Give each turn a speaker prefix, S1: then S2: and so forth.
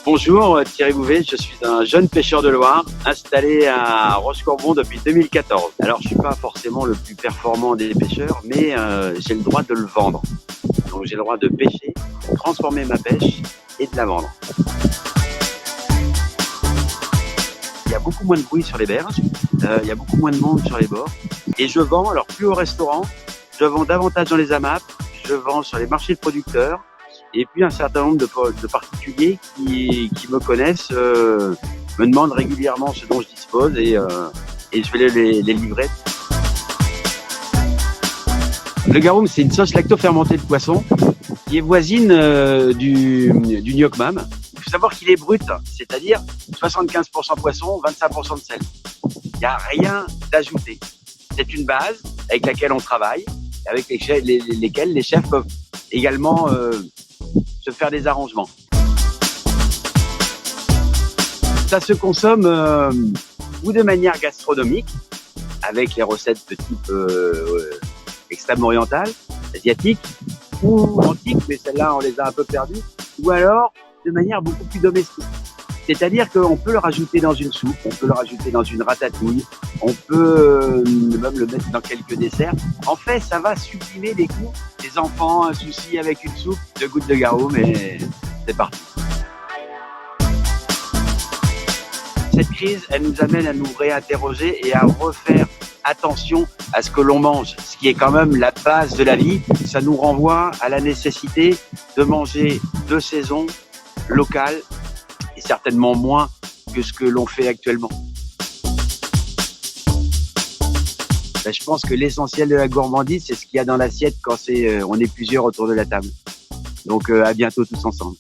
S1: Bonjour, Thierry Bouvet, je suis un jeune pêcheur de Loire installé à Roche-Corbon depuis 2014. Alors je suis pas forcément le plus performant des pêcheurs, mais j'ai le droit de le vendre. Donc j'ai le droit de pêcher, de transformer ma pêche et de la vendre. Il y a beaucoup moins de bruit sur les berges, il y a beaucoup moins de monde sur les bords. Et je vends, alors plus au restaurant, je vends davantage dans les AMAP, je vends sur les marchés de producteurs. Et puis un certain nombre de particuliers qui me connaissent, me demandent régulièrement ce dont je dispose et je vais les livrer. Le garum, c'est une sauce lacto-fermentée de poisson qui est voisine du gnoc mam. Il faut savoir qu'il est brut, c'est-à-dire 75% poisson, 25% de sel. Il n'y a rien d'ajouté. C'est une base avec laquelle on travaille, avec lesquelles les chefs peuvent également se faire des arrangements. Ça se consomme ou de manière gastronomique, avec les recettes de type extrême-oriental, asiatique, ou antique, mais celles-là on les a un peu perdues, ou alors de manière beaucoup plus domestique. C'est-à-dire qu'on peut le rajouter dans une soupe, on peut le rajouter dans une ratatouille, on peut même le mettre dans quelques desserts. En fait, ça va sublimer les goûts. Les enfants, un souci avec une soupe, 2 gouttes de garum et c'est parti. Cette crise, elle nous amène à nous réinterroger et à refaire attention à ce que l'on mange, ce qui est quand même la base de la vie. Ça nous renvoie à la nécessité de manger de saison, locale, et certainement moins que ce que l'on fait actuellement. Je pense que l'essentiel de la gourmandise, c'est ce qu'il y a dans l'assiette quand on est plusieurs autour de la table. Donc à bientôt tous ensemble.